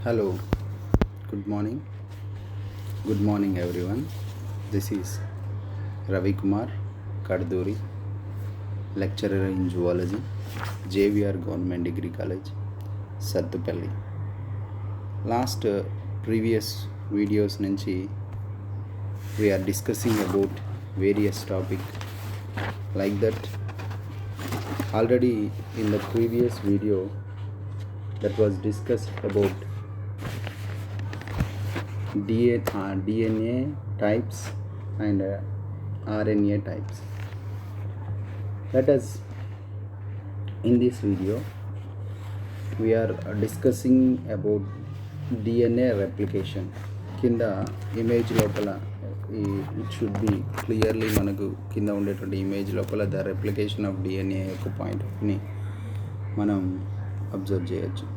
Hello, good morning. Good morning, everyone. This is Ravi Kumar Kaduri, lecturer in zoology, JVR Government Degree College, Sattupalli. Last previous videos nunchi we are discussing about various topic like that. Already in the previous video that was discussed about DNA types and RNA types. Let us, in this video, we are discussing about DNA replication. Kinda image lopala it should be clearly manaku kinda ఉండేటువంటి image లోపల the replication of DNA యొక్క point of view ని మనం observe చేయొచ్చు.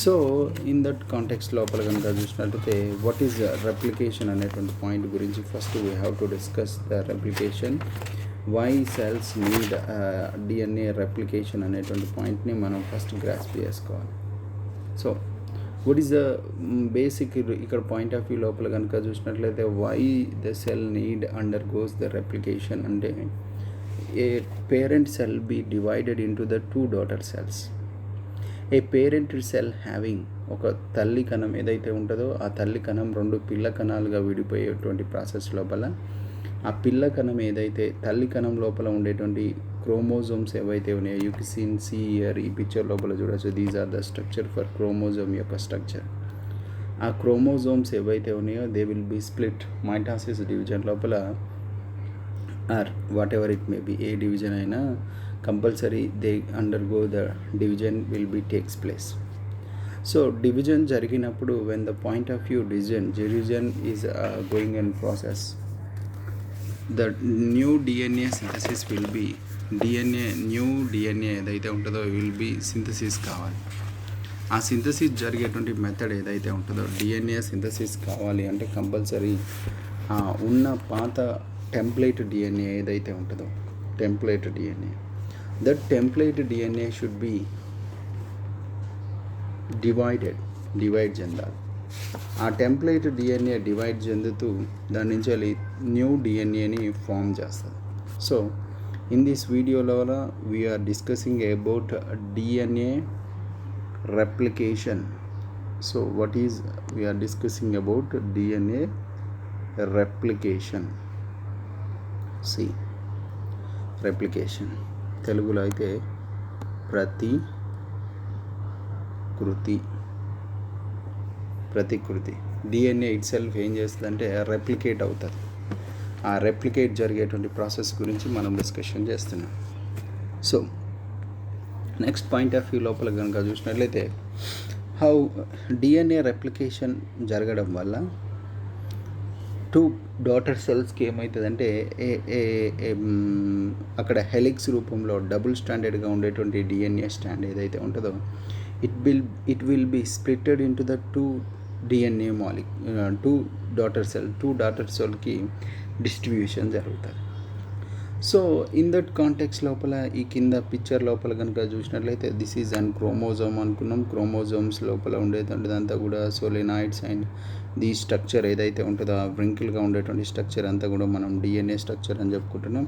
So in that context లోపల కనుక చూసినట్లయితే what is replication అనేటువంటి పాయింట్ గురించి first we have to discuss the replication why cells need DNA replication అనేటువంటి పాయింట్ని మనం ఫస్ట్ గ్రాస్ప్ చేసుకోవాలి. So what is the basic ఇక్కడ పాయింట్ ఆఫ్ వ్యూ లోపల కనుక చూసినట్లయితే why the cell need undergoes the replication అంటే a parent cell be divided into the two daughter cells. A parent cell having ఒక తల్లి కణం ఏదైతే ఉంటుందో ఆ తల్లి కణం రెండు పిల్ల కణాలుగా విడిపోయేటువంటి ప్రాసెస్ లోపల ఆ పిల్ల కణం ఏదైతే తల్లి కణం లోపల ఉండేటువంటి క్రోమోజోమ్స్ ఏవైతే ఉన్నాయో యూ కెన్ సీ హియర్ ఈ పిక్చర్ లోపల చూడవచ్చు. These are the structure for chromosome యొక్క స్ట్రక్చర్. ఆ క్రోమోజోమ్స్ ఏవైతే ఉన్నాయో they will be split mitosis division లోపల or whatever it may be a division అయినా compulsory they undergo the division will be takes place. So division జరిగినప్పుడు when the point of view division is going in process the new DNA synthesis will be new DNA ఏదైతే ఉంటుందో will be synthesis కావాలి. ఆ synthesis జరిగేటువంటి method ఏదైతే ఉంటుందో DNA synthesis కావాలి అంటే కంపల్సరీ ఉన్న పాత టెంప్లేట్ డిఎన్ఏ ఏదైతే ఉంటుందో template DNA that template DNA should be divide చెందాలి. ఆ టెంప్లేట్ డిఎన్ఏ డివైడ్ చెందుతూ దాని నుంచి వెళ్ళి న్యూ డిఎన్ఏని ఫామ్ చేస్తుంది. సో ఇన్ దిస్ వీడియోలో we're discussing about DNA replication. So what is we're discussing about DNA replication. See replication తెలుగులో అయితే ప్రతికృతి. డిఎన్ఏ ఇట్ సెల్ఫ్ ఏం చేస్తుందంటే రెప్లికేట్ అవుతుంది. ఆ రెప్లికేట్ జరిగేటువంటి ప్రాసెస్ గురించి మనం డిస్కషన్ చేస్తున్నాం. So next point of view లోపల కనుక చూసినట్లయితే హౌ డిఎన్ఏ రెప్లికేషన్ జరగడం వల్ల టూ డాటర్ సెల్స్కి ఏమవుతుందంటే అక్కడ హెలిక్స్ రూపంలో డబుల్ స్టాండర్డ్గా ఉండేటువంటి డిఎన్ఏ స్టాండ్ ఏదైతే ఉంటుందో it will be splitted into the two DNA two daughter సెల్కి డిస్ట్రిబ్యూషన్ జరుగుతుంది. సో ఇన్ దట్ కాంటెక్స్ట్ లోపల ఈ కింద పిక్చర్ లోపల కనుక చూసినట్లయితే దిస్ ఈజ్ అండ్ క్రోమోజోమ్ అనుకున్నాం. క్రోమోజోమ్స్ లోపల ఉండేదంతా కూడా సోలినాయిడ్స్ అండ్ ది స్ట్రక్చర్ ఏదైతే ఉంటుందో ఆ వ్రింకిల్గా ఉండేటువంటి స్ట్రక్చర్ అంతా కూడా మనం డిఎన్ఏ స్ట్రక్చర్ అని చెప్పుకుంటున్నాం.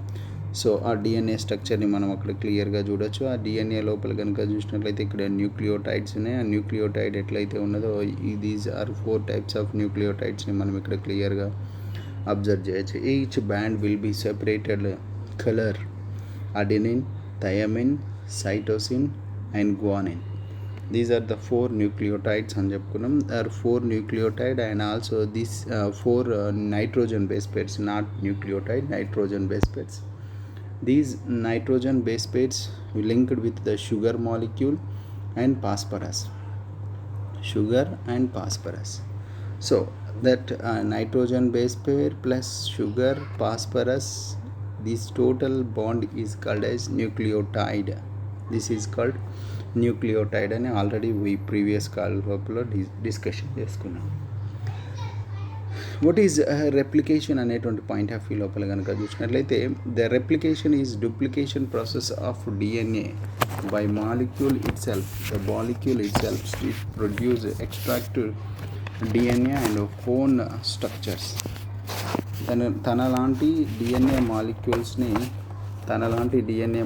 సో ఆ డిఎన్ఏ స్ట్రక్చర్ని మనం అక్కడ క్లియర్గా చూడొచ్చు. ఆ డిఎన్ఏ లోపల కనుక చూసినట్లయితే ఇక్కడ న్యూక్లియోటైడ్స్ ఉన్నాయి. ఆ న్యూక్లియోటైడ్ ఎట్లయితే ఉన్నదో దీస్ ఆర్ 4 types ఆఫ్ న్యూక్లియోటైడ్స్ని మనం ఇక్కడ క్లియర్గా అబ్జర్వ్ చేయొచ్చు. Each band will be separated colour adenine, thymine, cytosine and guanine. These are the 4 nucleotides అని చెప్పుకున్నాం. are 4 nucleotide and also these 4 nitrogen base pairs, not nucleotide, nitrogen base pairs. These nitrogen base pairs linked with the sugar molecule and phosphorus. So that nitrogen base pair plus sugar, phosphorus, this total bond is called as nucleotide. This is called nucleotide అని already previous call లోపల discussion చేసుకున్నాం. What is replication అనేటువంటి point of view లోపల కనుక చూసినట్లయితే the replication is duplication process of DNA by molecule itself. The molecule itself it produce extract DNA and own structures. తనలాంటి DNA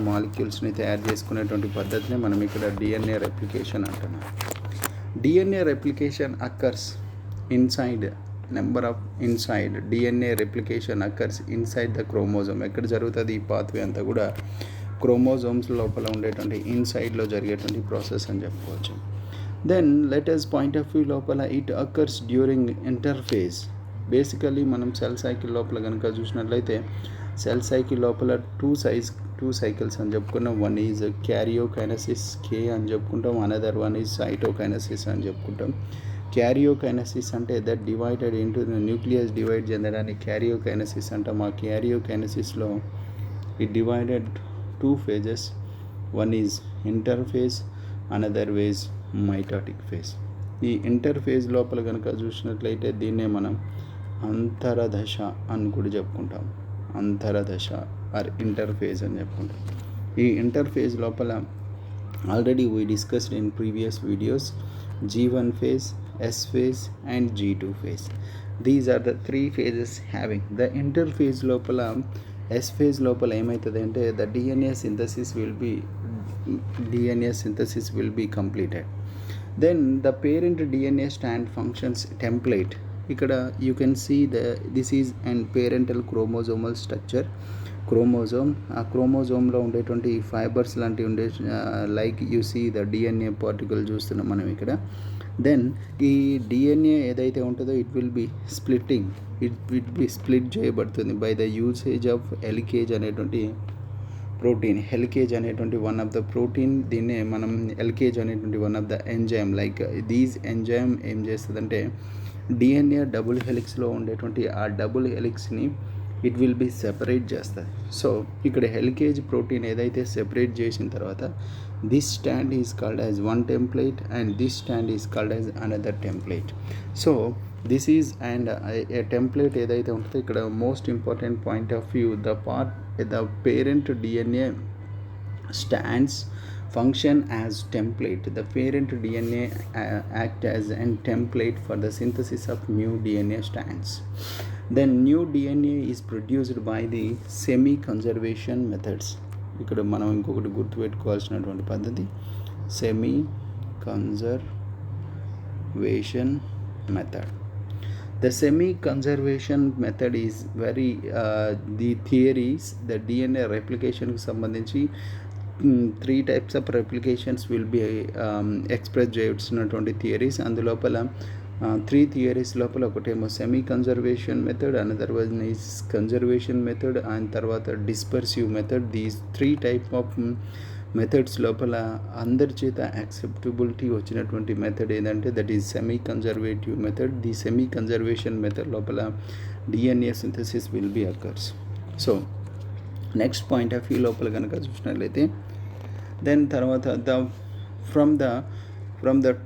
మాలిక్యూల్స్ని తయారు చేసుకునేటువంటి పద్ధతిని మనం ఇక్కడ డిఎన్ఏ రెప్లికేషన్ అంటున్నాం. DNA replication occurs DNA replication occurs inside the chromosome. ఎక్కడ జరుగుతుంది ఈ పాత్వే అంతా కూడా క్రోమోజోమ్స్ లోపల ఉండేటువంటి ఇన్సైడ్లో జరిగేటువంటి ప్రాసెస్ అని చెప్పుకోవచ్చు. Then letters point of view లోపల it occurs during interphase. Basically మనం సెల్ సైకిల్ లోపల కనుక చూసినట్లయితే సెల్ సైకిల్ లోపల టూ సైకిల్స్ అని చెప్పుకున్నాం. వన్ ఈజ్ క్యారియోకైనసిస్ కే అని చెప్పుకుంటాం, అనదర్ వన్ ఈజ్ సైటోకైనసిస్ అని చెప్పుకుంటాం. క్యారియోకైనసిస్ అంటే that divided into nucleus divide చెందడాన్ని క్యారియోకైనసిస్ అంటాం. ఆ క్యారియోకైనసిస్లో it divided 2 phases. One is interphase, another phase mitotic phase. ఈ ఇంటర్ఫేజ్ లోపల కనుక చూసినట్లయితే దీన్నే మనం అంతరదశ అని కూడా చెప్పుకుంటాం. అంతరదశ ఆర్ ఇంటర్ఫేజ్ అని చెప్పుకుంటాం. ఈ ఇంటర్ఫేజ్ లోపల already we discussed in previous videos G1 phase, S phase and G2 phase. These are the 3 phases having. The interphase లోపల S phase లోపల ఏమవుతుంది అంటే the DNA synthesis will be completed. Then the parent DNA strand functions template. ఇక్కడ you can see this is an parental chromosomal structure. Chromosome, ఆ క్రోమోజోమ్లో ఉండేటువంటి fibres లాంటివి ఉండే like you see the DNA particle చూస్తున్నాం మనం ఇక్కడ. దెన్ ఈ డిఎన్ఏ ఏదైతే ఉంటుందో ఇట్ విల్ బి స్ప్లిట్ చేయబడుతుంది by the usage of helicase అనేటువంటి ప్రోటీన్. హెలికేజ్ అనేటువంటి వన్ ఆఫ్ ద ప్రోటీన్, దీన్నే మనం హెలికేజ్ అనేటువంటి one of the enzyme. Like these enzyme ఏం చేస్తుందంటే డిఎన్ఏ డబుల్ హెలిక్స్లో ఉండేటువంటి ఆ డబుల్ హెలిక్స్ని ఇట్ విల్ బి సెపరేట్ చేస్తుంది. సో ఇక్కడ హెలికేజ్ ప్రోటీన్ ఏదైతే సెపరేట్ చేసిన తర్వాత this stand is called as one template and this stand is called as another template. So this is and A template ఏదైతే ఉంటుందో ఇక్కడ most important point of view the parent DNA stands function as template. The parent DNA act as a template for the synthesis of new DNA strands. Then new DNA is produced by the semi-conservation methods. ఇక్కడ మనం ఇంకొకటి గుర్తుపెట్టుకోవాల్సినటువంటి పద్ధతి semi-conservation method. The semi-conservation method is very the theories, the DNA replication కి సంబంధించి 3 types of replications will be expressed చేస్తున్నటువంటి theories. అందులోపల 3 theories లోపల ఒకటేమో semi conservation method, another one is conservation method and తర్వాత dispersive method. These 3 type of methods లోపల అందరి చేత యాక్సెప్టబిలిటీ వచ్చినటువంటి మెథడ్ ఏదంటే that is semi conservative method. The semi conservation method లోపల DNA synthesis will be occurs. So next point of view లోపల కనుక చూసినట్లయితే దెన్ తర్వాత from the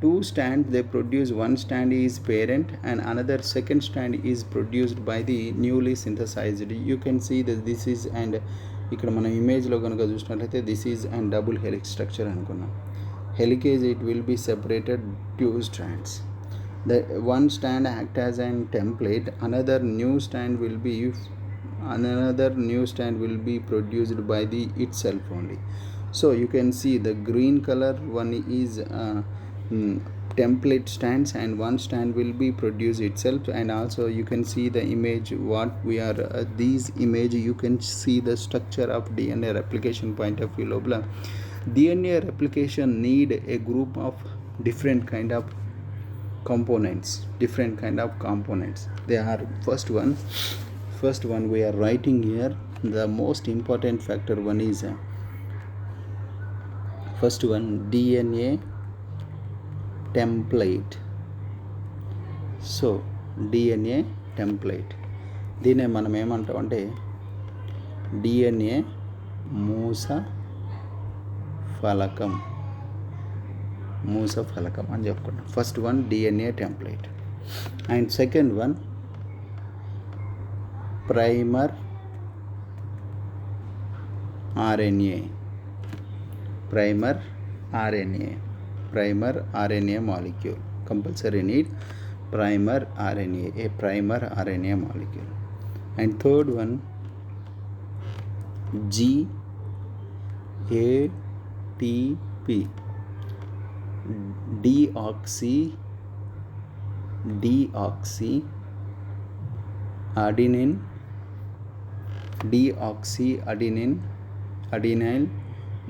2 strands they produce one strand is parent and another second strand is produced by the newly synthesized. You can see that this is and ఇక్కడ మన ఇమేజ్లో కనుక చూసినట్లయితే this is and double helix structure అనుకున్నాం. Helicase it will be separated 2 strands. The one strand act as an template, another new strand will be produced by the itself only. So you can see the green color one is template strands and one strand will be produced itself. And also you can see the image what we are these image you can see the structure of DNA replication point of view lobla. DNA replication need a group of different kind of components. They are first one we are writing here. The most important factor one is first one DNA template. So DNA template దీన్నే మనం ఏమంటామంటే DNA మూస ఫలకం అని చెప్పుకుంటాం. First one DNA template and second one primer RNA, primer RNA molecule. Compulsory need primer RNA, a primer RNA molecule. And third one, GATP, adenyl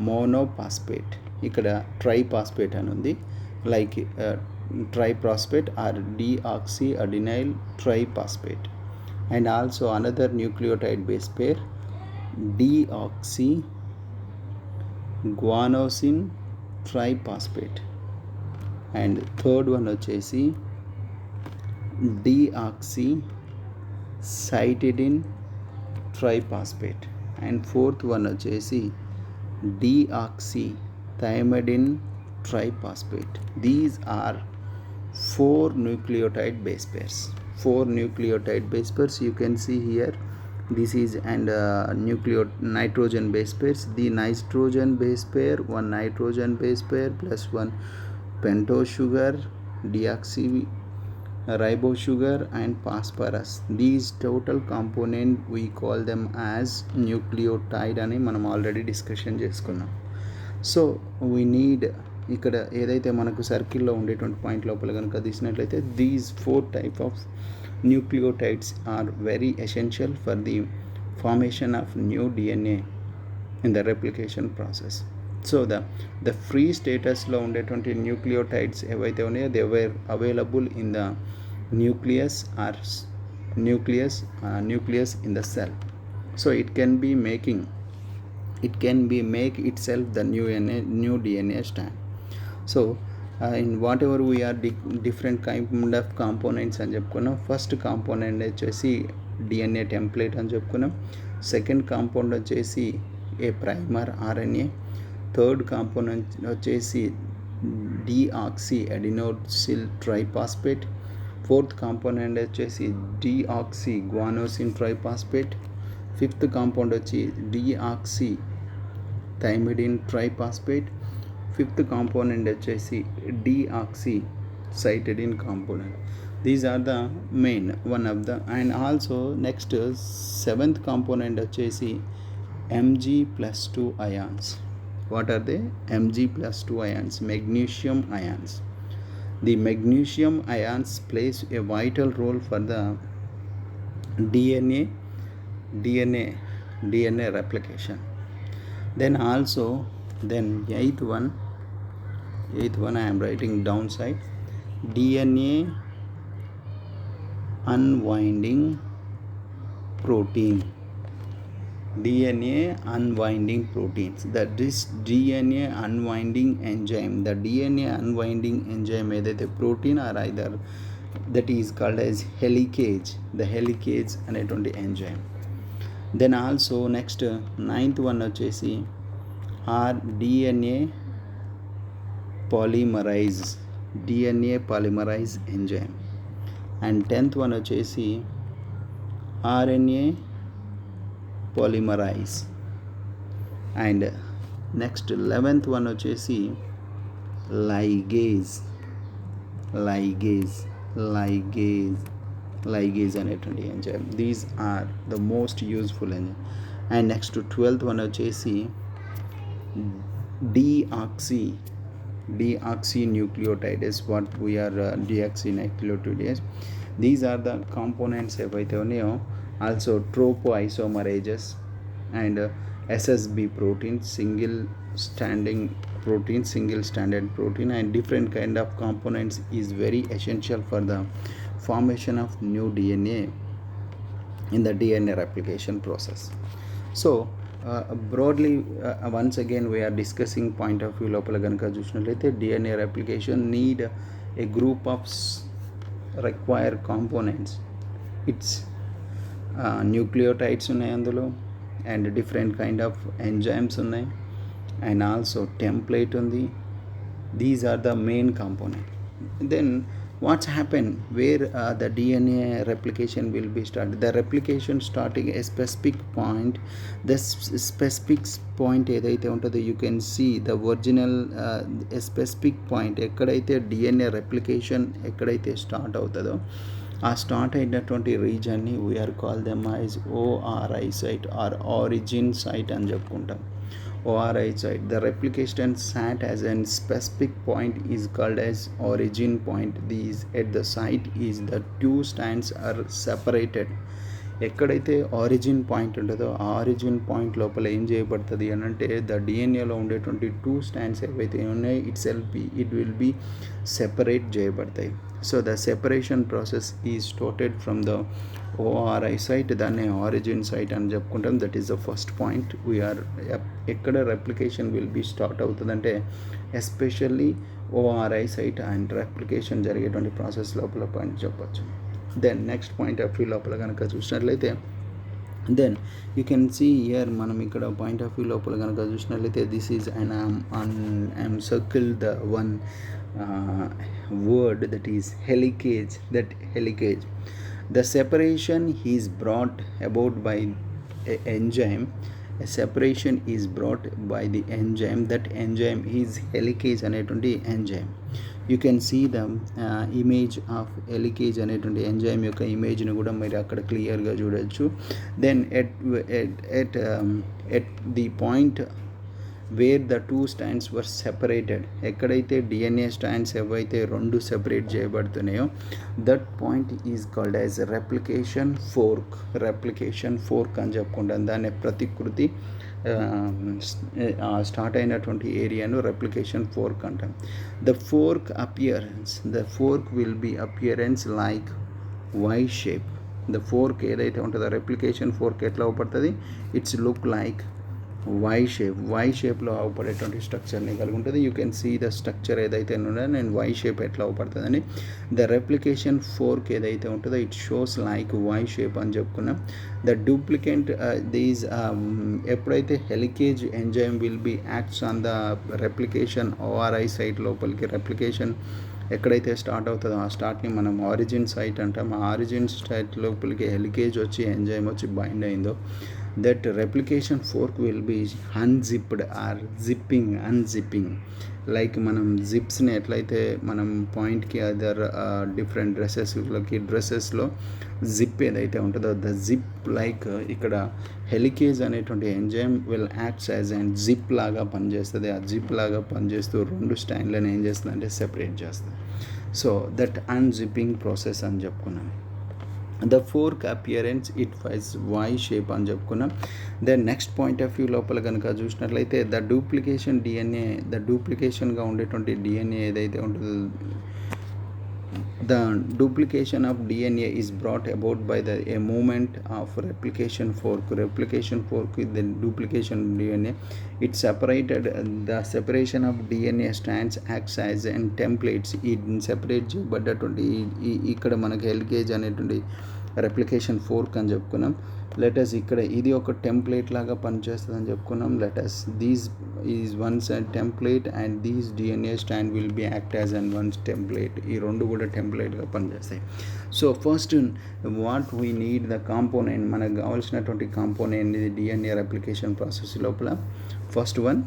monophosphate. ఇక్కడ triphosphate అని ఉంది, like triphosphate or deoxyadenyl triphosphate. And also another nucleotide base pair, deoxyguanosine triphosphate. And third one వచ్చేసి deoxycytidine triphosphate. And fourth one వచ్చేసి deoxythymidine triphosphate. These are four nucleotide base pairs. You can see here, this is and nitrogen base pairs. The nitrogen base pair, one nitrogen base pair plus one pentose sugar, deoxyribose sugar and phosphorus. These total component we call them as nucleotide అని మనం already discussion చేసుకున్నాం. So we need, ఇక్కడ ఏదైతే మనకు సర్కిల్లో ఉండేటువంటి point లోపల కనుక తీసినట్లయితే, these 4 type of nucleotides are very essential for the formation of new DNA in the replication process. So the free statusలో ఉండేటువంటి న్యూక్లియోటైడ్స్ ఏవైతే ఉన్నాయో, they were available in the nucleus in the cell. So it can be make itself the new DNA strand. So in whatever we are different kind of components అని చెప్పుకున్నాం. First component వచ్చేసి DNA template అని చెప్పుకున్నాం. Second compound వచ్చేసి ఏ primer RNA. Third component వచ్చేసి deoxyadenyl triphosphate. Fourth component వచ్చేసి deoxyguanosine triphosphate. Fifth compound వచ్చి deoxythymidine triphosphate. Fifth component వచ్చేసి deoxycytidine component. These are the main one of the, and also next seventh component వచ్చేసి Mg+2 ions. What are they? Mg+2 ions, magnesium ions. The magnesium ions plays a vital role for the DNA replication. Then eighth one I am writing downside, DNA unwinding proteins. That this DNA unwinding enzyme, the DNA unwinding enzyme ఏదైతే protein or either that is called as helicase, the helicase అనేటువంటి enzyme. Then also next ninth one వచ్చేసి are DNA polymerase enzyme. And 10th one వచ్చేసి RNA polymerase. And next 11th one వచ్చేసి ligase అనేటువంటి enzyme. These are the most useful enzyme. And next 12th one వచ్చేసి deoxynucleotide is what we are deoxynucleotides. These are the components ఏవైతే ఉన్నాయో. Also tropoisomerases and SSB protein, single stranded protein, and different kind of components is very essential for the formation of new DNA in the DNA replication process. So broadly once again we are discussing point of view లోపల కనుక చూసినట్లయితే, DNA replication need a group of required components. It's nucleotides ఉన్నాయి అందులో, and different kind of enzymes ఉన్నాయి, and also template ఉంది. These are the main component. Then what's happened where the DNA replication will be started. The replication starting a specific point. The specific point ఏదైతే ఉంటుందో you can see the original a specific point ఎక్కడైతే DNA replication ఎక్కడైతే start అవుతుందో ఆ start అయినటువంటి రీజన్ని we are call them as ORI site or origin site అని చెప్పుకుంటాం. ORI site. The replication sat as a specific point is called as origin point. These at the site is the two strands are separated. ఎక్కడైతే origin point ఉంటుందో ఆ origin point లోపల ఏం చేయబడుతుంది అని అంటే ద డిఎన్ఏలో ఉండేటువంటి టూ స్టాండ్స్ ఏవైతే ఉన్నాయో ఇట్ విల్ బి సెపరేట్ చేయబడతాయి. So the separation process is started from the ORI site. దాన్ని ఆరిజిన్ సైట్ అని చెప్పుకుంటాం. That is the first point. We're ఎక్కడ రెప్లికేషన్ విల్ బి స్టార్ట్ అవుతుందంటే especially ORI site and replication జరిగేటువంటి process లోపల point చెప్పచ్చు. Then next point of view లోపల కనుక చూసినట్లయితే then you can see here మనం ఇక్కడ పాయింట్ ఆఫ్ వ్యూ లోపల కనుక చూసినట్లయితే this is and I'm circle the one word that is helicase. That helicase, the separation is brought about by a enzyme. A separation is brought by the enzyme. That enzyme is helicase అనేటువంటి enzyme. You can see the image of helicase అనేటువంటి enzyme యొక్క ఇమేజ్ని కూడా మీరు అక్కడ క్లియర్గా చూడొచ్చు. Then at the point where the two stands were separated, ఎక్కడైతే డిఎన్ఏ స్టాండ్స్ ఏవైతే రెండు సెపరేట్ చేయబడుతున్నాయో that point is called as replication fork. Replication fork అని చెప్పుకుంటాం. దాని ప్రతికృతి స్టార్ట్ అయినటువంటి ఏరియాను రెప్లికేషన్ ఫోర్క్ అంటాం. The fork appearance, the fork will be appearance like Y shape. The fork ఏదైతే ఉంటుందో రెప్లికేషన్ ఫోర్క్ ఎట్లా అవుపడుతుంది, ఇట్స్ లుక్ లైక్ వై షేప్లో అవపడేటువంటి స్ట్రక్చర్ని కలిగి ఉంటుంది. You can see the structure ఏదైతే ఉందో నేను వై షేప్ ఎట్లా అవపడుతుందని. ద రెప్లికేషన్ ఫోర్క్ ఏదైతే ఉంటుందో it shows like Y shape అని చెప్పుకున్నాం. ద డూప్లికేట్ దీస్ ఎప్పుడైతే helicase enzyme will be acts on the replication ORI site లోపలికి రెప్లికేషన్ ఎక్కడైతే స్టార్ట్ అవుతుందో ఆ స్టార్ట్ని మనం ఆరిజిన్ సైట్ అంటాం. ఆ ఆరిజిన్ సైట్ లోపలికి హెలికేజ్ వచ్చి ఎంజైమ్ వచ్చి బైండ్ అయిందో that replication fork will be unzipped or unzipping. Like మనం జిప్స్ని ఎట్లయితే మనం పాయింట్కి అదర్ డిఫరెంట్ డ్రెస్సెస్లో జిప్ ఏదైతే ఉంటుందో ద జిప్ లైక్ ఇక్కడ హెలికేజ్ అనేటువంటి enzyme will acts as and zip లాగా పనిచేస్తుంది. ఆ జిప్ లాగా పనిచేస్తూ రెండు స్టాండ్లను ఏం చేస్తుంది అంటే సెపరేట్ చేస్తుంది. సో దట్ అన్జిప్పింగ్ ప్రాసెస్ అని చెప్పుకున్నాం. The fork appearance it wise Y shape అని చెప్పుకున్నాం. Then next point of view లోపల కనుక చూసినట్లయితే ద డూప్లికేషన్ డిఎన్ఏ, ద డూప్లికేషన్గా ఉండేటువంటి డిఎన్ఏ ఏదైతే ఉంటుందో the duplication of DNA is brought about by a movement of replication fork. Replication fork the duplication DNA it separated. The separation of DNA strands acts as and templates. ఈ separate చేయబడ్డటువంటి ఇక్కడ మనకి helicase అనేటువంటి replication fork అని చెప్పుకున్నాం. Let's ఇక్కడ ఇది ఒక టెంప్లేట్ లాగా పనిచేస్తుంది అని చెప్పుకున్నాం. Let us these is one's template and these DNA strand will be act as and one's template. ఈ రెండు కూడా టెంప్లేట్గా పనిచేస్తాయి. So first what we need the component, మనకు కావాల్సినటువంటి కాంపోనెంట్ ఇది డిఎన్ఏ రెప్లికేషన్ ప్రాసెస్ లోపల. First one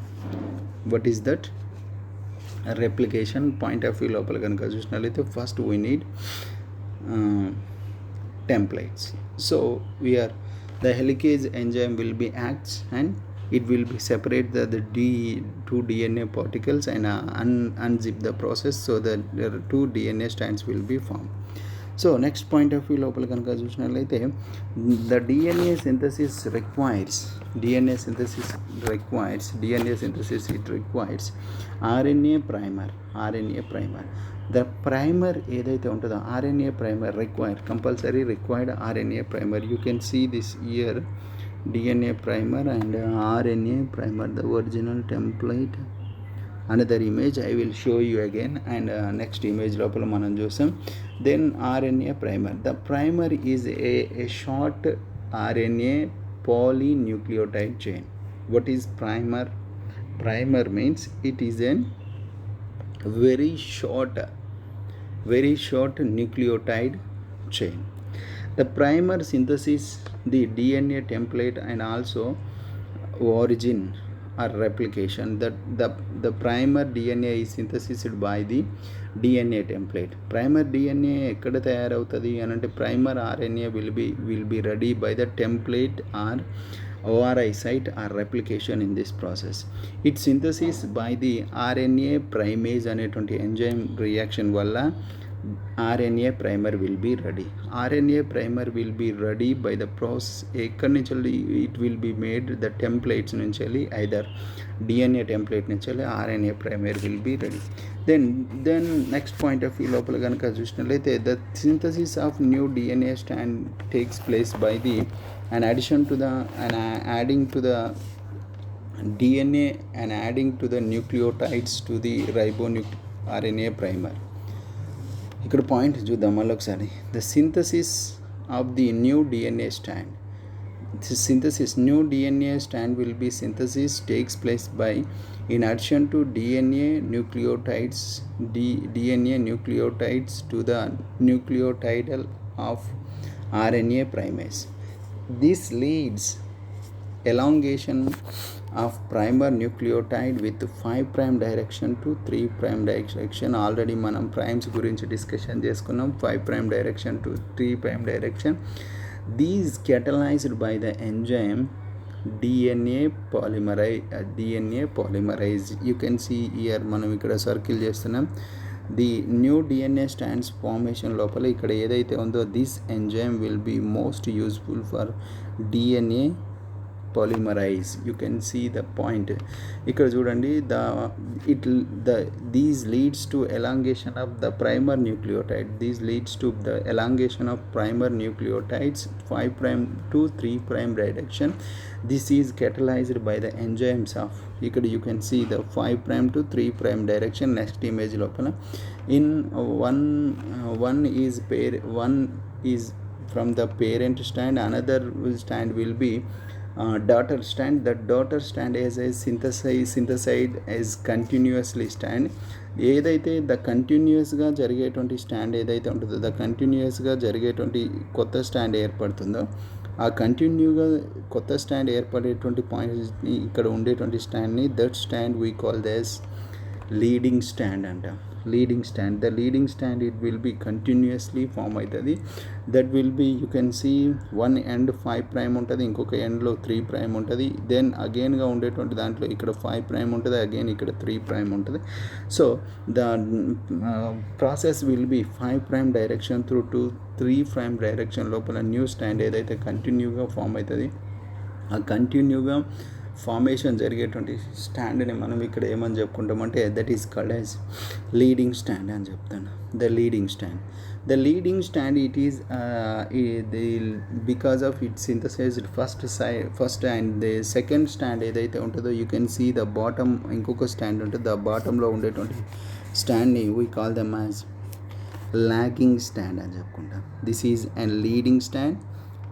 what is that replication point of view లోపల కనుక చూసినట్లయితే first we need templates. So the helicase enzyme will be acts and it will be separate the two DNA particles and unzip the process so that the two DNA strands will be formed. So next point of view లోపల కనుక చూసినట్లయితే the DNA synthesis it requires RNA primer. The primer ఏదైతే ఉంటుందో RNA primer compulsory required RNA primer. You can see this here DNA primer and RNA primer, the original template. Another image I will show you again and next image లోపల మనం చూసాం. Then RNA primer, the primer is a short RNA polynucleotide chain. What is primer? Primer means it is an very short very short nucleotide chain. The primer synthesis the DNA template and also origin or replication. The primer DNA is synthesized by the DNA template. Primer DNA ekkada తయారవుతుంది అని అంటే primer RNA will be ready by the template or ORI site or replication in this process. Its synthesis by the RNA primase అనేటువంటి enzyme reaction వల్ల RNA primer will be ready. RNA primer will be ready by the process. ఎక్కడి నుంచి it will be made the templates నుంచి either DNA template నుంచి RNA primer will be ready. Then next point of view లోపల కనుక చూసినట్లయితే the synthesis of new DNA strand takes place by the adding to the DNA and adding to the nucleotides to the RNA primer. ఇక్కడ point చూద్దాం మళ్ళీ ఒకసారి. The synthesis of the new DNA stand. New DNA strand will be synthesis takes place by in addition to DNA nucleotides to the nucleotidal of RNA primase. This leads elongation of primer nucleotide with 5' direction to 3' direction. Already మనం primes గురించి discussion చేసుకున్నాం. 5' direction to 3' direction. These catalyzed by the enzyme DNA polymerase. You can see here మనం ఇక్కడ circle చేస్తున్నాం. The new DNA strands formation లోపల ఇక్కడ ఏదైతే ఉందో this enzyme will be most useful for DNA polymerase. You can see the point ఇక్కడ చూడండి. These leads to elongation of the primer nucleotide. These leads to the elongation of primer nucleotides 5' to 3' direction. This is catalyzed by the enzymes of ఇక్కడ you can see the 5' to 3' direction. Next image లోపల in one is from the parent strand, another strand will be daughter strand. The daughter strand is a synthesized as continuously strand. ఏదైతే the కంటిన్యూస్గా జరిగేటువంటి stand ఏదైతే ఉంటుందో the కంటిన్యూస్గా జరిగేటువంటి కొత్త stand ఏర్పడుతుందో ఆ కంటిన్యూగా కొత్త స్టాండ్ ఏర్పడేటువంటి పాయింట్ని ఇక్కడ ఉండేటువంటి స్టాండ్ని that stand we call thus leading stand అంట. Leading stand. The leading stand it will be continuously form అవుతుంది. That will be you can see one end 5' ఉంటుంది, ఇంకొక ఎండ్లో 3' ఉంటుంది. దెన్ అగైన్గా ఉండేటువంటి దాంట్లో ఇక్కడ 5' ఉంటుంది, అగైన్ ఇక్కడ 3' ఉంటుంది. So the process will be 5' direction through to 3' direction లోపల న్యూ స్టాండ్ ఏదైతే కంటిన్యూగా ఫామ్ అవుతుంది ఆ కంటిన్యూగా ఫార్మేషన్ జరిగేటువంటి స్టాండ్ని మనం ఇక్కడ ఏమని చెప్పుకుంటామంటే that is called as leading stand అని చెప్తాను. The leading stand it is because of it synthesised first and the second stand ఏదైతే ఉంటుందో you can see the bottom ఇంకొక స్టాండ్ ఉంటుంది. ద బాటంలో ఉండేటువంటి స్టాండ్ని we call them as lagging stand అని చెప్పుకుంటాం. This is and leading stand,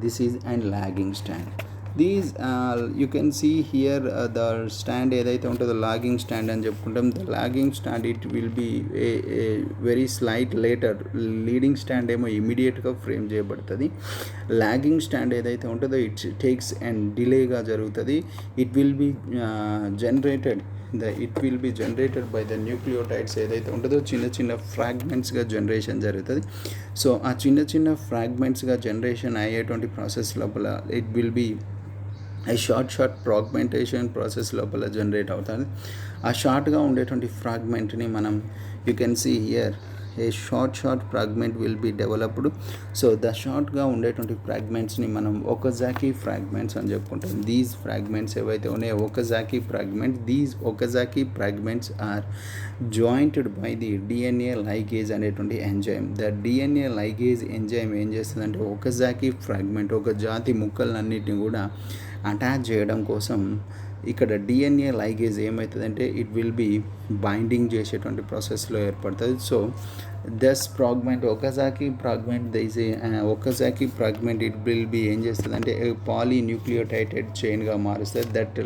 this is and lagging stand. These you can see here the stand ఏదైతే ఉంటుందో లాగింగ్ స్టాండ్ అని చెప్పుకుంటాం. The logging stand it will B a very slight later. Leading stand ఏమో ఇమీడియట్గా frame చేయబడుతుంది. Logging stand ఏదైతే ఉంటుందో it takes and డిలేగా జరుగుతుంది. It will be generated by the nucleotides ఏదైతే ఉంటుందో చిన్న చిన్న ఫ్రాగ్మెంట్స్గా జనరేషన్ జరుగుతుంది. సో ఆ చిన్న చిన్న ఫ్రాగ్మెంట్స్గా జనరేషన్ అయ్యేటువంటి ప్రాసెస్ లోపల it will be short fragmentation process లోపల జనరేట్ అవుతుంది. ఆ షార్ట్గా ఉండేటువంటి ఫ్రాగ్మెంట్ని మనం you can see here a short fragment will be developed. So the షార్ట్గా ఉండేటువంటి ఫ్రాగ్మెంట్స్ని మనం ఒకజాకి ఫ్రాగ్మెంట్స్ అని చెప్పుకుంటాం. దీస్ ఫ్రాగ్మెంట్స్ ఏవైతే ఉన్నాయో Okazaki fragment. These Okazaki fragments are jointed by the DNA ligase అనేటువంటి enzyme. The DNA ligase enzyme ఏం చేస్తుందంటే ఒకజాకి ఫ్రాగ్మెంట్ ఒక జాతి ముక్కలన్నిటిని కూడా అటాచ్ చేయడం కోసం ఇక్కడ డిఎన్ఏ లైగేజ్ ఏమవుతుందంటే ఇట్ విల్ బి బైండింగ్ చేసేటువంటి ప్రాసెస్లో ఏర్పడుతుంది. So thus fragment Okazaki fragment it will be ఏం చేస్తుందంటే పాలీన్యూక్లియోటైడెడ్ చైన్గా మారుస్తుంది. దట్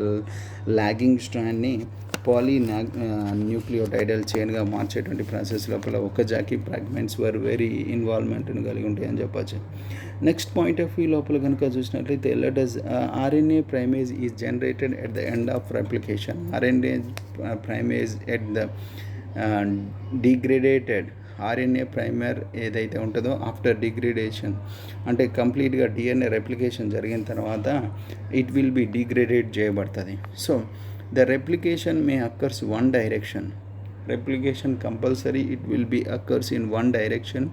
లాగింగ్ స్ట్రాండ్ని న్యూక్లియోటైడల్ చైన్గా మార్చేటువంటి ప్రాసెస్ లోపల Okazaki fragments were very ఇన్వాల్వ్మెంట్ని కలిగి ఉంటాయని చెప్పచ్చు. నెక్స్ట్ పాయింట్ ఆఫ్ వ్యూ లోపల కనుక చూసినట్లయితే let us RNA primase is generated at the end of replication. RNA primase at the degraded RNA primer ఏదైతే ఉంటుందో ఆఫ్టర్ డిగ్రేడేషన్ అంటే కంప్లీట్గా DNA రెప్లికేషన్ జరిగిన తర్వాత ఇట్ విల్ బి డిగ్రేడేట్ చేయబడుతుంది. So the replication May occurs one direction. replication compulsory, it will be occurs in one direction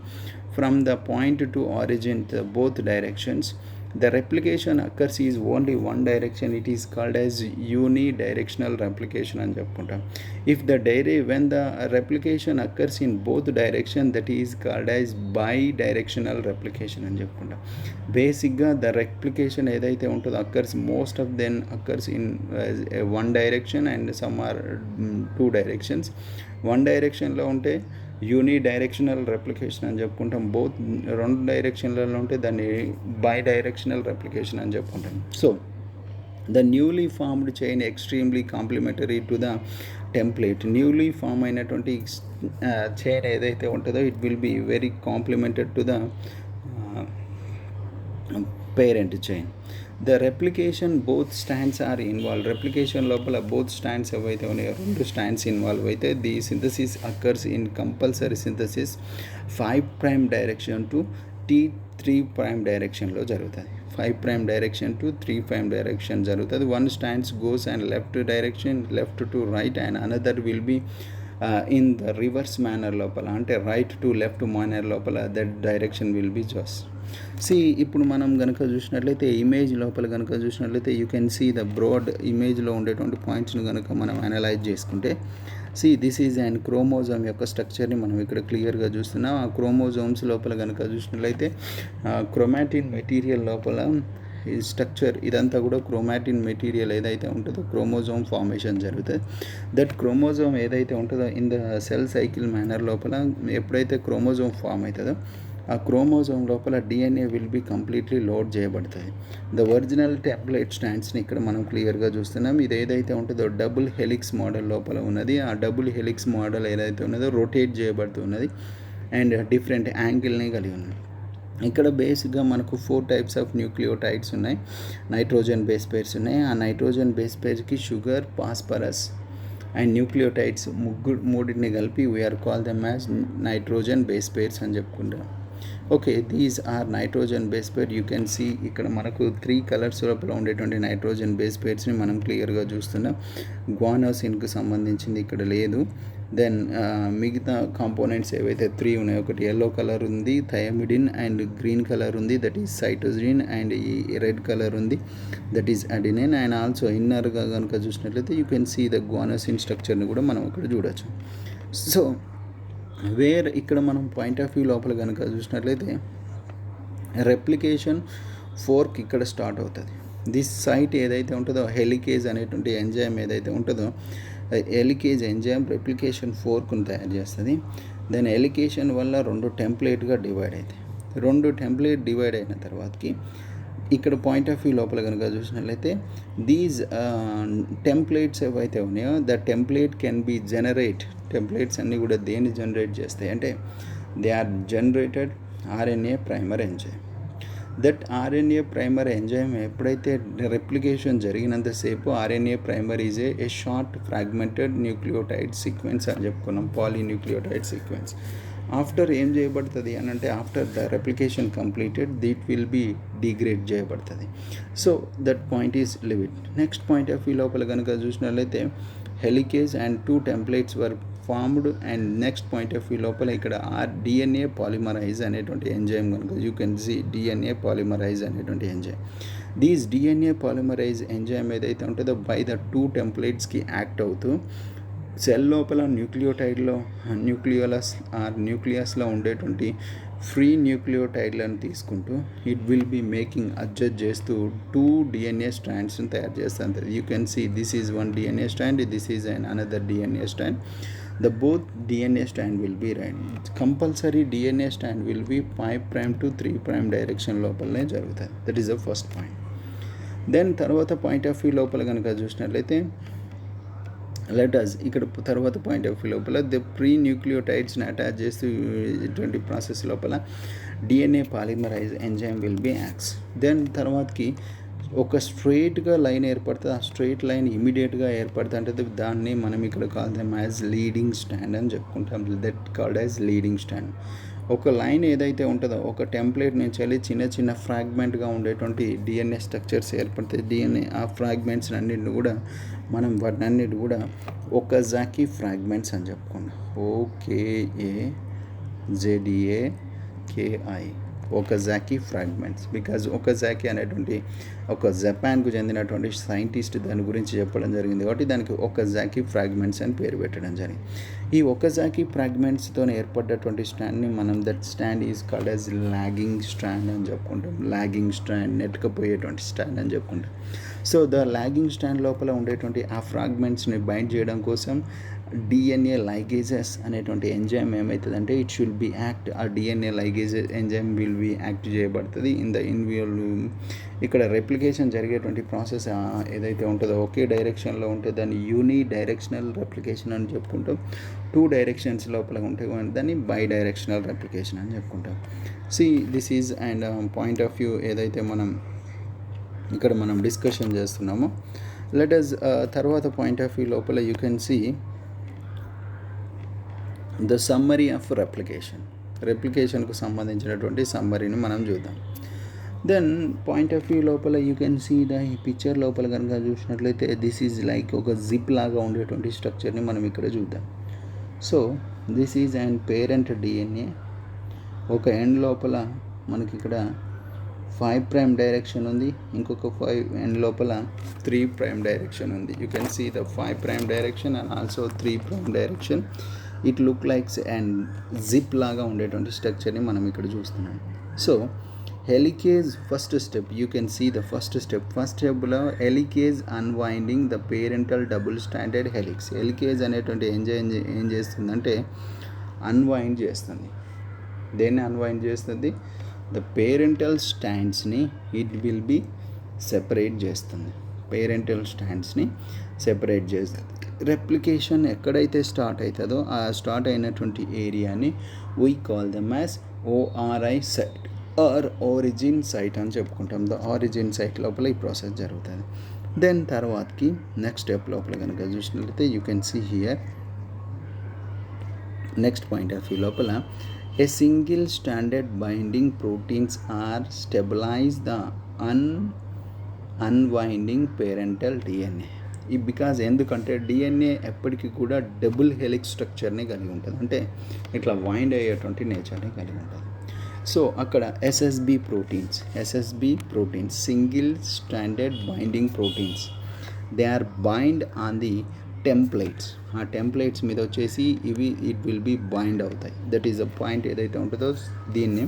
from the point to origin, the both directions. The replication occurs is only one direction, it is called as unidirectional replication అని చెప్పుకుంటాం. If the when the replication occurs in both direction, that is called as bidirectional replication అని చెప్పుకుంటాం. బేసిక్గా the replication ఏదైతే ఉంటుందో occurs most of then occurs in one direction and some or two directions. One డైరెక్షన్లో ఉంటే unidirectional replication అని చెప్పుకుంటాం. Both రెండు డైరెక్షన్లలో ఉంటే దాన్ని బై డైరెక్షనల్ రెప్లికేషన్ అని చెప్పుకుంటాం. So the newly formed chain extremely complementary to the template. Newly form అయినటువంటి చైన్ ఏదైతే ఉంటుందో it will be very complemented to the parent chain. The replication both strands are involve. Replication లోపల both strands ఏవైతే ఉన్నాయో రెండు strands involve అయితే the synthesis occurs in compulsory synthesis 5' direction to T3' డైరెక్షన్లో జరుగుతుంది. 5' డైరెక్షన్ టు 3' డైరెక్షన్ జరుగుతుంది. One strands goes and left direction, left to right, and another will be in the reverse manner లోపల అంటే right to left manner లోపల that direction will be just. ఇప్పుడు మనం కనుక చూసినట్లయితే ఇమేజ్ లోపల కనుక చూసినట్లయితే you can see the broad ఇమేజ్లో ఉండేటువంటి పాయింట్స్ని కనుక మనం అనలైజ్ చేసుకుంటే దిస్ ఈజ్ అండ్ క్రోమోజోమ్ యొక్క స్ట్రక్చర్ని మనం ఇక్కడ క్లియర్గా చూస్తున్నాం. ఆ క్రోమోజోమ్స్ లోపల కనుక చూసినట్లయితే క్రోమాటిన్ మెటీరియల్ లోపల ఈ స్ట్రక్చర్ ఇదంతా కూడా క్రోమాటిన్ మెటీరియల్ ఏదైతే ఉంటుందో క్రోమోజోమ్ ఫార్మేషన్ జరుగుతుంది. దట్ క్రోమోజోమ్ ఏదైతే ఉంటుందో in the cell cycle manner లోపల ఎప్పుడైతే క్రోమోజోమ్ ఫామ్ అవుతుందో ఆ క్రోమోజోమ్ లోపల DNA will be completely load చేయబడుతుంది. ద ఒరిజినల్ టెంప్లేట్ స్టాండ్స్ని ఇక్కడ మనం క్లియర్గా చూస్తున్నాం. ఇది ఏదైతే ఉంటుందో డబుల్ హెలిక్స్ మోడల్ లోపల ఉన్నది. ఆ డబుల్ హెలిక్స్ మోడల్ ఏదైతే ఉన్నదో రొటేట్ చేయబడుతున్నది అండ్ డిఫరెంట్ యాంగిల్ని కలిగి ఉన్నది. ఇక్కడ బేసిక్గా మనకు 4 టైప్స్ ఆఫ్ న్యూక్లియోటైడ్స్ ఉన్నాయి. నైట్రోజన్ బేస్ పేర్స్ ఉన్నాయి. ఆ నైట్రోజన్ బేస్ పేర్కి షుగర్, ఫాస్ఫరస్ అండ్ న్యూక్లియోటైడ్స్ మూడింటిని కలిపి we are call them as nitrogen base pairs అని చెప్పుకుంటాం. Okay, these are nitrogen base pair. You can see ఇక్కడ మనకు 3 కలర్స్ లోపల ఉండేటువంటి నైట్రోజన్ బేస్ పేర్స్ని మనం క్లియర్గా చూస్తున్నాం. గ్వానోసిన్కు సంబంధించింది ఇక్కడ లేదు. దెన్ మిగతా కాంపోనెంట్స్ ఏవైతే 3 ఉన్నాయో ఒకటి ఎల్లో కలర్ ఉంది, థయామిడిన్, అండ్ గ్రీన్ కలర్ ఉంది దట్ ఈస్ సైటోసిన్, అండ్ ఈ రెడ్ కలర్ ఉంది that is adenine. And also ఇన్నర్గా కనుక చూసినట్లయితే you can see the guanosine స్ట్రక్చర్ని కూడా మనం ఇక్కడ చూడొచ్చు. సో వేర్ ఇక్కడ మనం పాయింట్ ఆఫ్ వ్యూ లోపల కనుక చూసినట్లయితే రెప్లికేషన్ ఫోర్క్ ఇక్కడ స్టార్ట్ అవుతుంది. దిస్ సైట్ ఏదైతే ఉంటుందో హెలికేజ్ అనేటువంటి ఎంజైమ్ ఏదైతే ఉంటుందో హెలికేజ్ ఎంజైమ్ రెప్లికేషన్ ఫోర్క్ను తయారు చేస్తుంది. దాని హెలికేషన్ వల్ల 2 టెంప్లేట్గా డివైడ్ అవుతాయి. 2 టెంప్లేట్ డివైడ్ అయిన తర్వాతకి ఇక్కడ పాయింట్ ఆఫ్ వ్యూ లోపల కనుక చూసినట్లయితే దీస్ టెంప్లేట్స్ ఏవైతే ఉన్నాయో the template can be generate. Templates అన్నీ కూడా దేన్ని జనరేట్ చేస్తాయి అంటే they are generated RNA primer enzyme. That RNA primer enzyme ఎప్పుడైతే రెప్లికేషన్ జరిగినంతసేపు RNA primer is a short fragmented nucleotide sequence అని చెప్పుకున్నాం, పాలీన్యూక్లియోటైడ్ సీక్వెన్స్. ఆఫ్టర్ ఏం చేయబడుతుంది అని అంటే after the replication completed it will be degrade చేయబడుతుంది. So that point is limit. Next point of view లోపల కనుక చూసినట్లయితే helicase and 2 templates were formed. And next point of view లోపల ఇక్కడ DNA పాలిమరైజ్ అనేటువంటి ఎంజైమ్ కనుక you can see DNA polymerise అనేటువంటి enzyme. These DNA polymerise enzyme ఏదైతే ఉంటుందో బై ద 2 టెంప్లేట్స్కి యాక్ట్ అవుతూ సెల్ లోపల న్యూక్లియోటైడ్లో న్యూక్లియస్లో ఉండేటువంటి ఫ్రీ న్యూక్లియోటైడ్లను తీసుకుంటూ it will be making adjust చేస్తూ 2 DNA స్ట్రాండ్స్ని తయారు చేస్తుంది. You can see this is 1 DNA strand, this is another DNA strand. The both DNA strand will be right. Compulsory DNA strand will be 5' to 3' direction లోపలనే జరుగుతుంది. That is the first point. Then తర్వాత point of view లోపల కనుక చూసినట్లయితే letters ఇక్కడ తర్వాత point of view లోపల the pre న్యూక్లియోటైడ్స్ని అటాచ్ చేస్తూ ఇటువంటి ప్రాసెస్ లోపల DNA polymerase enzyme will be acts. Then తర్వాతకి ఒక స్ట్రైట్గా లైన్ ఏర్పడుతుంది. ఆ స్ట్రైట్ లైన్ ఇమీడియట్గా ఏర్పడుతుంది అంటే దాన్ని మనం ఇక్కడ call them as leading stand అని చెప్పుకుంటాం. That called as leading stand. ఒక లైన్ ఏదైతే ఉంటుందో ఒక టెంప్లెట్ నుంచి వెళ్ళి చిన్న చిన్న ఫ్రాగ్మెంట్గా ఉండేటువంటి డిఎన్ఏ స్ట్రక్చర్స్ ఏర్పడతాయి. డిఎన్ఏ ఆ ఫ్రాగ్మెంట్స్ అన్నింటిని కూడా మనం వాటిని అన్నిటి కూడా ఒకాజాకి ఫ్రాగ్మెంట్స్ అని చెప్పుకున్నాం. OKAZAKI Okazaki fragments. Because Okazaki అనేటువంటి ఒక జపాన్కు చెందినటువంటి సైంటిస్ట్ దాని గురించి చెప్పడం జరిగింది కాబట్టి దానికి ఒకాజాకి ఫ్రాగ్మెంట్స్ అని పేరు పెట్టడం జరిగింది. ఈ ఒకాజాకి ఫ్రాగ్మెంట్స్తో ఏర్పడ్డటువంటి స్టాండ్ని మనం that stand is called as lagging stand అని చెప్పుకుంటాం. లాగింగ్ స్టాండ్, నెట్టుకపోయేటువంటి స్టాండ్ అని చెప్పుకుంటాం. సో ద లాగింగ్ స్టాండ్ లోపల ఉండేటువంటి ఆ ఫ్రాగ్మెంట్స్ని బైండ్ చేయడం కోసం డిఎన్ఏ లైగేజెస్ అనేటువంటి ఎంజైమ్ ఏమవుతుందంటే ఇట్ షుల్ బి యాక్ట్. ఆ DNA ligases enzyme will be act చేయబడుతుంది ఇన్ ద ఇన్వియల్. ఇక్కడ రెప్లికేషన్ జరిగేటువంటి ప్రాసెస్ ఏదైతే ఉంటుందో ఒకే డైరెక్షన్లో ఉంటే దాన్ని యూని డైరెక్షనల్ రెప్లికేషన్ అని చెప్పుకుంటాం. 2 డైరెక్షన్స్ లోపల ఉంటే దాన్ని బై డైరెక్షనల్ రెప్లికేషన్ అని చెప్పుకుంటాం. This is and point of view ఏదైతే ఇక్కడ మనం డిస్కషన్ చేస్తున్నామో లెటస్ తర్వాత పాయింట్ ఆఫ్ వ్యూ లోపల you can see the summary of రెప్లికేషన్కు సంబంధించినటువంటి సమ్మరీని మనం చూద్దాం. దెన్ పాయింట్ ఆఫ్ వ్యూ లోపల యూ కెన్ సీ ఈ పిక్చర్ లోపల కనుక చూసినట్లయితే దిస్ ఈజ్ లైక్ ఒక జిప్ లాగా ఉండేటువంటి స్ట్రక్చర్ని మనం ఇక్కడ చూద్దాం. So this is and parent DNA. ఒక ఎండ్ లోపల మనకి ఇక్కడ 5' డైరెక్షన్ ఉంది, ఇంకొక 5 ఎండ్ లోపల 3' డైరెక్షన్ ఉంది. You can see the 5' direction and also 3' direction. It look likes and zip లాగా ఉండేటువంటి స్ట్రక్చర్ని మనం ఇక్కడ చూస్తున్నాం. So helicase first step, you can see the first స్టెప్లో helicase unwinding the parental double standard helix. Helicase అనేటువంటి ఏం చేస్తుందంటే అన్వైండ్ చేస్తుంది. దేన్ని అన్వైండ్ చేస్తుంది? ద పేరెంటల్ స్టాండ్స్ని ఇట్ విల్ బి సెపరేట్ చేస్తుంది. రెప్లికేషన్ ఎక్కడైతే స్టార్ట్ అవుతుందో ఆ స్టార్ట్ అయినటువంటి ఏరియాని we call them as ORI site or origin site అని చెప్పుకుంటాం. ద ఆరిజిన్ సైట్ లోపల ఈ ప్రాసెస్ జరుగుతుంది. దెన్ తర్వాతకి నెక్స్ట్ స్టెప్ లోపల కనుక చూసినట్లయితే you can see here next point of view లోపల a single stranded binding proteins are stabilize the unwinding parental DNA. Because ఎందుకంటే డిఎన్ఏ ఎప్పటికీ కూడా డబుల్ హెలిక్స్ స్ట్రక్చర్ని కలిగి ఉంటుంది, అంటే ఇట్లా వైండ్ అయ్యేటువంటి నేచర్ని కలిగి ఉంటుంది. సో అక్కడ SSB proteins single stranded binding proteins, they are bind on the templates. ఆ టెంప్లెట్స్ మీద వచ్చేసి ఇట్ విల్ బి బైండ్ అవుతాయి. దట్ ఈస్ అ పాయింట్ ఏదైతే ఉంటుందో దీన్ని.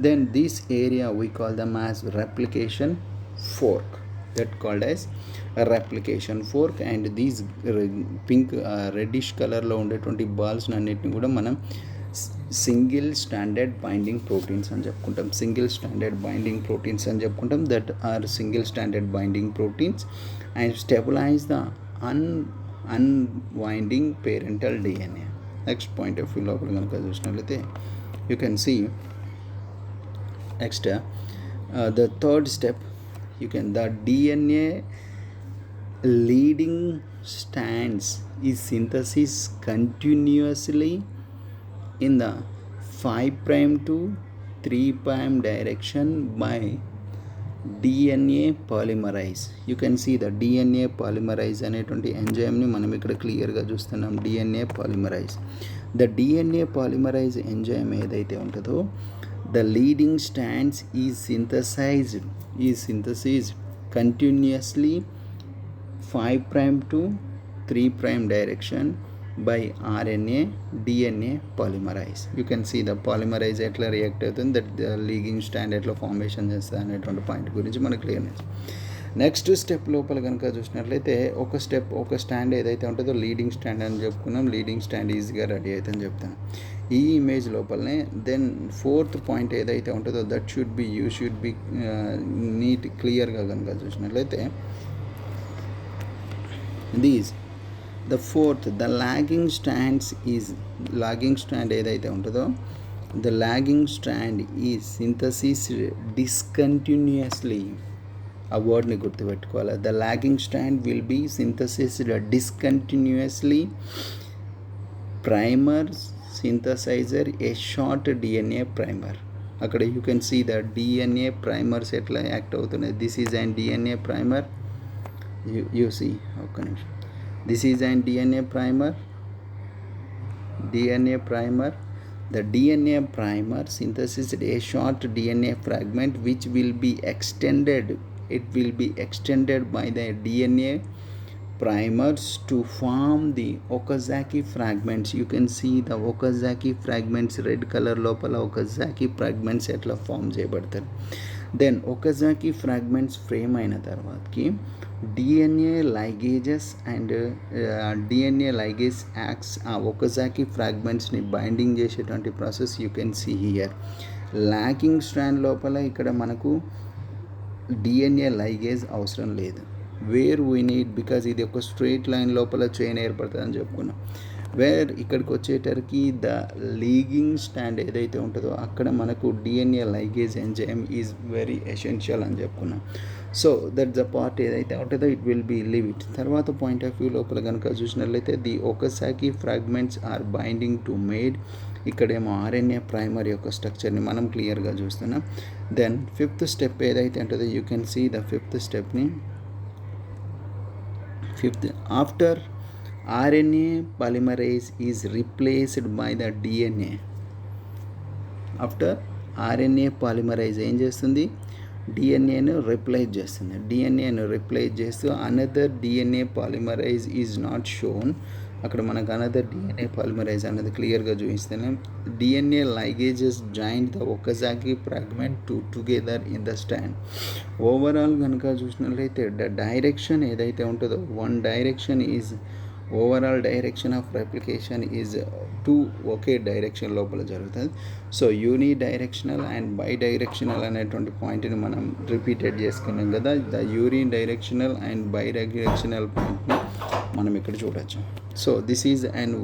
Then this area we call them as replication fork. That called as replication fork. And these pink reddish కలర్లో ఉండేటువంటి balls అన్నిటిని కూడా మనం సింగిల్ స్టాండర్డ్ బైండింగ్ ప్రోటీన్స్ అని చెప్పుకుంటాం. That are single stranded binding proteins and stabilise the unwinding parental DNA. Next point of view లోపల కనుక చూసినట్లయితే you can see next the third step the DNA leading strands is synthesis continuously in the 5' to 3' direction by DNA polymerase. You can see the DNA polymerase అనేటువంటి ఎంజైమ్ని మనం ఇక్కడ క్లియర్గా చూస్తున్నాం. DNA polymerase. The DNA polymerase enzyme ఏదైతే ఉంటుందో the leading strands is synthesized continuously 5' to 3' direction by RNA DNA polymerase. You can see the polymerase ఎట్లా react అవుతుంది, that లీగింగ్ stand ఎట్లా ఫార్మేషన్ చేస్తుంది అనేటువంటి పాయింట్ గురించి మనకు క్లియర్నెస్. నెక్స్ట్ స్టెప్ లోపల కనుక చూసినట్లయితే ఒక స్టాండ్ ఏదైతే ఉంటుందో లీడింగ్ స్టాండ్ అని చెప్పుకున్నాం. లీడింగ్ స్టాండ్ ఈజీగా రెడీ అవుతుందని చెప్తాను ఈ ఇమేజ్ లోపలనే. దెన్ ఫోర్త్ పాయింట్ ఏదైతే ఉంటుందో దట్ షుడ్ బి నీట్ క్లియర్గా కనుక చూసినట్లయితే The fourth, the lagging strand ఏదైతే ఉంటుందో the lagging strand is synthesized discontinuously. ఆ వర్డ్ని గుర్తుపెట్టుకోవాలి. The lagging strand will be synthesized discontinuously. Primer synthesizer a short DNA primer. అక్కడ you can see the DNA primers ఎట్లా act అవుతున్నాయి. This is an DNA primer. You see, ఒక్క నిమిషం. This is an DNA primer. The DNA primer synthesizes a short DNA fragment which will be extended. It will be extended by the DNA primers to form the Okazaki fragments. You can see the Okazaki fragments, red color lopala Okazaki fragments etla form cheyabadtaru. Then Okazaki fragments frame aina tarvatki DNA ligases and DNA ligase acts Okazaki fragments ni binding చేసేటువంటి process you can see here. Lagging strand lopala ikkada manaku DNA ligase అవసరం లేదు. Where we need because ఇది ఒక straight line లోపల chain ఏర్పడుతుంది అని చెప్పుకున్నాం. Wear ఇక్కడికి వచ్చేటరికి ద లీగింగ్ స్టాండ్ ఏదైతే ఉంటుందో అక్కడ మనకు DNA ligase enzyme is very essential అని చెప్పుకున్నాం. సో దట్ ద పార్ట్ ఏదైతే ఉంటుందో it will be live it. తర్వాత పాయింట్ ఆఫ్ వ్యూ లోపల కనుక చూసినట్లయితే the Okazaki fragments are binding to made. ఇక్కడేమో ఆర్ఎన్ఏ ప్రైమర్ యొక్క స్ట్రక్చర్ని మనం క్లియర్గా చూస్తున్నాం. దెన్ ఫిఫ్త్ స్టెప్ ఏదైతే ఉంటుందో you can see the fifth స్టెప్ని. Fifth, after RNA polymerase is replaced by the DNA. After RNA polymerase ఏం చేస్తుంది, డిఎన్ఏను రిప్లేస్ చేస్తుంది. డిఎన్ఏను రిప్లేస్ చేస్తూ another DNA polymerise is not shown. అక్కడ మనకు అనదర్ డిఎన్ఏ పాలిమరైజ్ అనేది క్లియర్గా చూపిస్తేనే DNA ligases joint the Okazaki fragment together in the stand. Overall కనుక చూసినట్లయితే డైరెక్షన్ ఏదైతే ఉంటుందో one direction is overall direction of replication is to ఒకే డైరెక్షన్ లోపల జరుగుతుంది. So unidirectional and bidirectional అనేటువంటి పాయింట్ని మనం రిపీటెడ్ చేసుకున్నాం కదా. The unidirectional and bidirectional పాయింట్ని మనం ఇక్కడ చూడొచ్చు. So this is and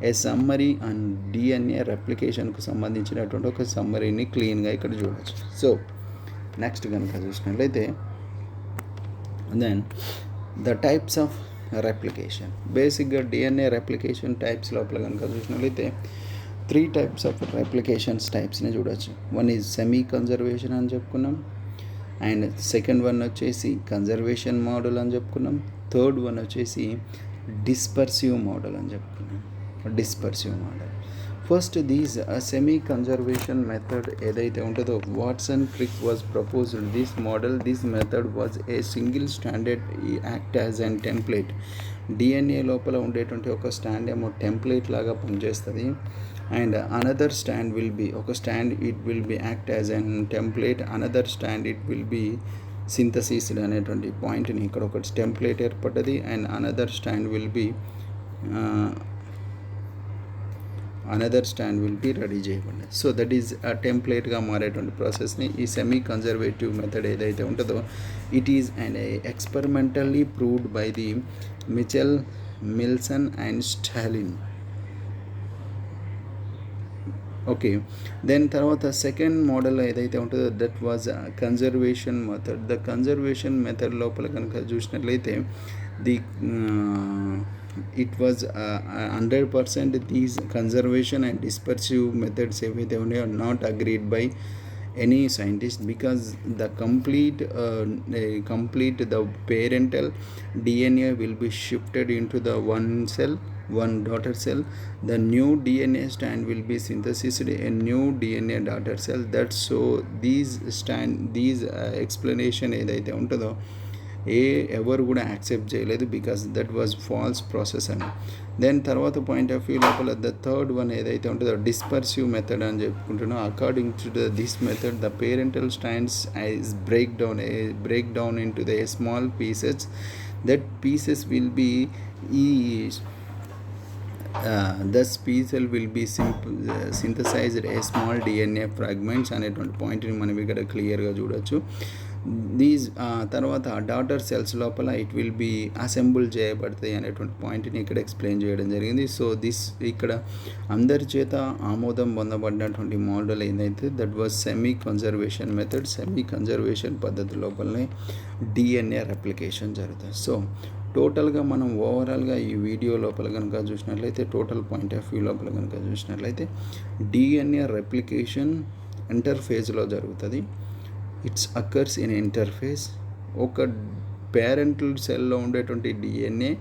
a summary and DNA రెప్లికేషన్కు సంబంధించినటువంటి ఒక సమ్మరీని క్లీన్గా ఇక్కడ చూడొచ్చు. సో నెక్స్ట్ కనుక చూసినట్లయితే then the types of replication. బేసిక్గా డిఎన్ఏ రెప్లికేషన్ టైప్స్ లోపల కనుక చూసినట్లయితే 3 types ఆఫ్ రెప్లికేషన్స్ టైప్స్ని చూడవచ్చు. వన్ ఈజ్ సెమీ కన్జర్వేషన్ అని చెప్పుకున్నాం, అండ్ సెకండ్ వన్ వచ్చేసి కన్జర్వేషన్ మోడల్ అని చెప్పుకున్నాం, థర్డ్ వన్ వచ్చేసి డిస్పర్సివ్ మోడల్ అని చెప్పుకున్నాం. Dispersive model first these semi conservation method ఏదైతే ఉంటుందో Watson Crick was proposed this model. This method was a single standard act as and template. DNA లోపల ఉండేటువంటి ఒక స్టాండ్ ఏమో టెంప్లెట్ లాగా పనిచేస్తుంది, and another stand will be ఒక stand it will be act as and template, another stand it will be synthesised అనేటువంటి పాయింట్ని ఇక్కడ ఒక టెంప్లెట్ ఏర్పడ్డది, and another stand will be ready చేయబడ్డది. సో దట్ ఈజ్ ఆ టెంప్లెట్గా మారేటువంటి ప్రాసెస్ని ఈ సెమీ కన్జర్వేటివ్ మెథడ్ ఏదైతే ఉంటుందో it is and experimentally proved by the Mitchell, Milson and Stalin. Okay, then తర్వాత సెకండ్ మోడల్ ఏదైతే ఉంటుందో that was conservation method. The conservation method లోపల కనుక చూసినట్లయితే the it was 100% these conservation and dispersive methods ఏవైతే ఉన్నాయో are not agreed by any scientist because the complete the parental DNA will be shifted into the one daughter cell. The new DNA strand will be synthesized a new DNA daughter cell. That's so these explanation ఏదైతే ఉంటుందో ఎవరు కూడా accept చేయలేదు because that was false process అని. దెన్ తర్వాత point of view లోపల the third one ఏదైతే ఉంటుందో డిస్పర్సివ్ మెథడ్ అని చెప్పుకుంటున్నాం. According to this method the parental strands is break down into the small pieces. That pieces will be thus pieces will be synthesized a small DNA fragments అనేటువంటి పాయింట్ని మనం ఇక్కడ క్లియర్గా చూడొచ్చు. దీస్ తర్వాత డాటర్ సెల్స్ లోపల ఇట్ విల్ బీ అసెంబుల్ చేయబడతాయి అనేటువంటి పాయింట్ని ఇక్కడ ఎక్స్ప్లెయిన్ చేయడం జరిగింది. సో ఇక్కడ అందరి చేత ఆమోదం పొందబడినటువంటి మోడల్ ఏదైతే that was semi conservation method. Semi conservation పద్ధతి లోపలనే డిఎన్ఏ రెప్లికేషన్ జరుగుతుంది. సో టోటల్గా మనం ఓవరాల్గా ఈ వీడియో లోపల కనుక చూసినట్లయితే, టోటల్ పాయింట్ ఆఫ్ వ్యూ లోపల కనుక చూసినట్లయితే, డిఎన్ఏ రెప్లికేషన్ ఇంటర్ఫేజ్లో జరుగుతుంది. It's occurs in interface. ఒక పేరెంటల్ సెల్లో ఉండేటువంటి డిఎన్ఏ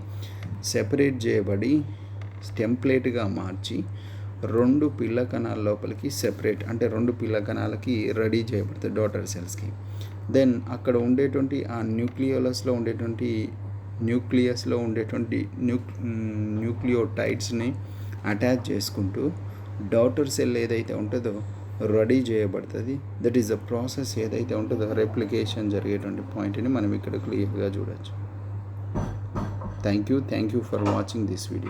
సెపరేట్ చేయబడి టెంప్లేట్గా మార్చి 2 పిల్ల కణాల లోపలికి సెపరేట్, అంటే 2 పిల్ల కణాలకి రెడీ చేయబడుతుంది డాటర్ సెల్స్కి. దెన్ అక్కడ ఉండేటువంటి ఆ న్యూక్లియస్లో ఉండేటువంటి న్యూక్లియోటైడ్స్ని అటాచ్ చేసుకుంటూ డాటర్ సెల్ ఏదైతే ఉంటుందో రెడీ చేయబడుతుంది. దట్ ఈస్ ద ప్రాసెస్ ఏదైతే ఉంటుందో రెప్లికేషన్ జరిగేటువంటి పాయింట్ని మనం ఇక్కడ క్లియర్గా చూడొచ్చు. Thank you for watching this video.